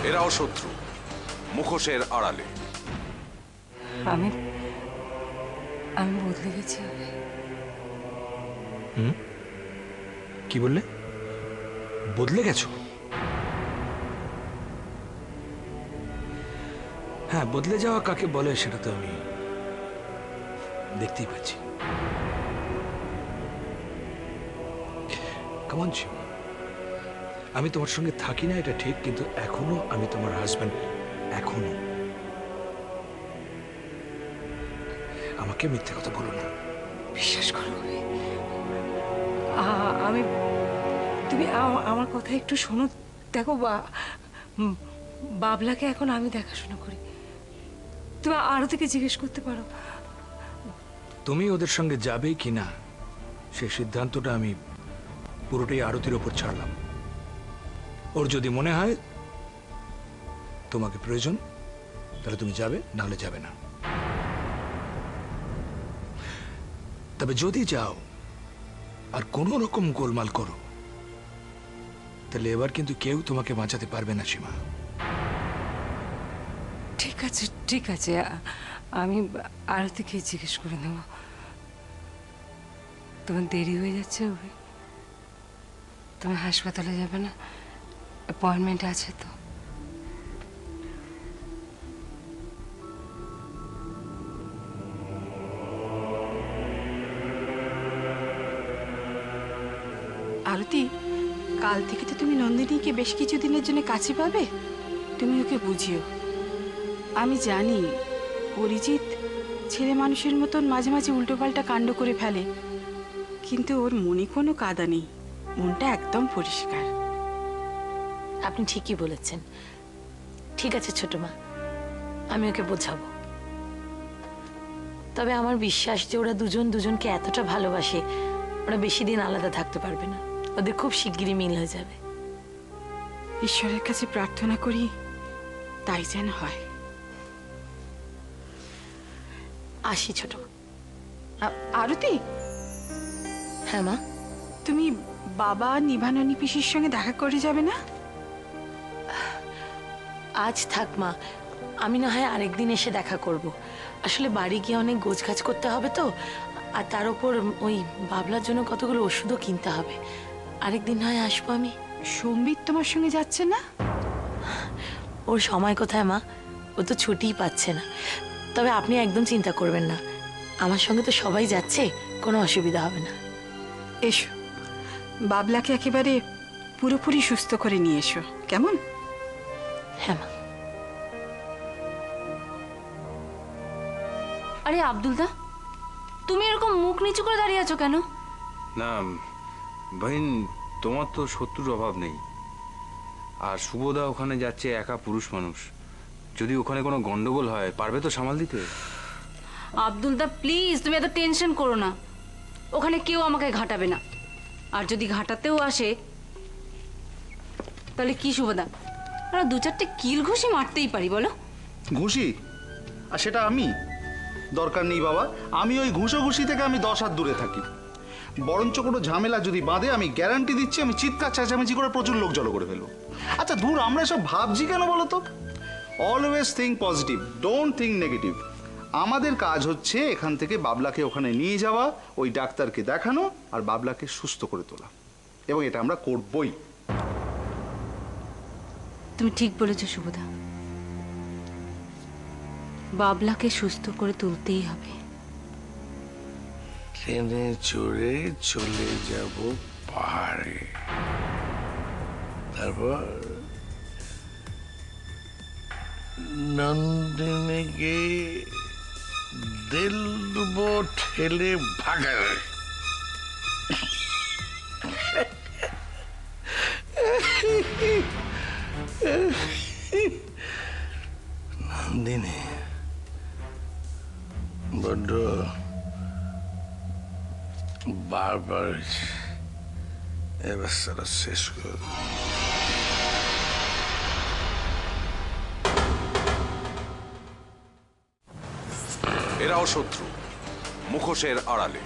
এরাও শত্রু, মুখোশের আড়ালে। আমি আমি বদলে গেছি। কি বললে? বদলে গেছো? হ্যাঁ, বদলে যাওয়া কাকে বলে সেটা তো আমি দেখতেই পাচ্ছি। কেমন ছিল? আমি তোমার সঙ্গে থাকি না এটা ঠিক, কিন্তু এখনো আমি তোমার হাজব্যান্ড। এখনো আমাকে মিথ্যে কথা বলো না। বিশ্বাস করো আমি, তুমি আমার কথা একটু শোনো। দেখো বাবলাকে এখন আমি দেখাশোনা করি। তুমি আরো থেকে জিজ্ঞেস করতে পারো। তুমি ওদের সঙ্গে যাবে কি না সেই সিদ্ধান্তটা আমি পুরোটাই আরতির ওপর ছাড়লাম। ওর যদি মনে হয় তোমাকে প্রয়োজন তাহলে তুমি যাবে, নাহলে যাবে না। তবে যদি যাও আর কোন রকম গোলমাল করো তাহলে এবার কিন্তু কেউ তোমাকে বাঁচাতে পারবে না সীমা। ঠিক আছে ঠিক আছে, আমি আরতিকে জিজ্ঞেস করে নেব। তোমার দেরি হয়ে যাচ্ছে, তুমি হাসপাতালে যাবে না? অ্যাপয়েন্টমেন্ট আছে তো? আরতি, কাল থেকে তো তুমি নন্দিনীকে বেশ কিছুদিনের জন্য কাছে পাবে। তুমি ওকে বুঝিও। আমি জানি অরিজিৎ ছেলে মানুষের মতন মাঝে মাঝে উল্টোপাল্টা কাণ্ড করে ফেলে, কিন্তু ওর মনে কোনো কাদা নেই, মনটা একদম পরিষ্কার। আপনি ঠিকই বলেছেন। ঠিক আছে ছোট মা, আমি ওকে বোঝাবো। তবে আমার বিশ্বাস যে ওরা দুজন দুজনকে এতটা ভালোবাসে, ওরা বেশি দিন আলাদা থাকতে পারবে না। ওদের খুব শিগগিরই মিল হয়ে যাবে। ঈশ্বরের কাছে প্রার্থনা করি তাই যেন হয়। আসি ছোট মা। আরতি, হ্যাঁ মা? তুমি বাবা নিভাননী পিসির সঙ্গে দেখা করে যাবে না? আজ থাক মা, আমি না হয় আরেকদিন এসে দেখা করব। আসলে বাড়ি গিয়ে অনেক গোছগাছ করতে হবে তো, আর তার উপর ওই বাবলার জন্য কতগুলো ওষুধও কিনতে হবে। আরেকদিন হয় আসবো আমি। সম্বিত তোমার সঙ্গে যাচ্ছে না? ওর সময় কোথায় মা, ও তো ছুটিই পাচ্ছে না। তবে আপনি একদম চিন্তা করবেন না, আমার সঙ্গে তো সবাই যাচ্ছে, কোনো অসুবিধা হবে না। এসো, বাবলাকে একেবারে পুরোপুরি সুস্থ করে নিয়ে এসো, কেমন? হ্যাঁ মা। আরে আব্দুলদা, তুমি এরকম মুখ নিচু করে দাঁড়িয়ে আছো কেন? না বহিন, তোমার তো শত্রুর অভাব নেই। আর শুভদা ওখানে যাচ্ছে একা, পুরুষ মানুষ। যদি ওখানে কোনো গন্ডগোল হয় পারবে তো সামাল দিতে? আব্দুলদা প্লিজ, তুমি এত টেনশন করো না। ওখানে কেউ আমাকে ঘাটাবে না। আর যদি ঘাটাতেও আসে তাহলে কি শুভদা, আমরা দু চারটে কিল ঘুষি মারতেই পারি, বলো? ঘুষি? আর সেটা আমি? দরকার নেই বাবা, আমি ওই ঘুষি থেকে আমি 10 হাত দূরে থাকি। বরঞ্চ কোনো ঝামেলা যদি বাঁধে আমি গ্যারান্টি দিচ্ছি আমি চিৎকার চেঁচামেচি করে প্রচুর লোক জড়ো করে ফেলবো। আচ্ছা দূর, আমরা সব ভাবছি কেন বলো তো? Always think positive, don't think negative. আমাদের কাজ হচ্ছে এখান থেকে বাবলাকে ওখানে নিয়ে যাওয়া, ওই ডাক্তারকে দেখানো, আর বাবলাকে সুস্থ করে তোলা, এবং এটা আমরা করবই। তুমি ঠিক বলেছো শুভদা, বাবলাকে সুস্থ করে তুলতেই হবে। ট্রেনে চড়ে চলে যাব পাহাড়ে, তারপর নন্দিনীকে দেবো ঠেলে ভাগাবে। নন্দিনী বড্ড বারবার এবার সারা শেষ করে। এরাও শত্রু, মুখোশের আড়ালে।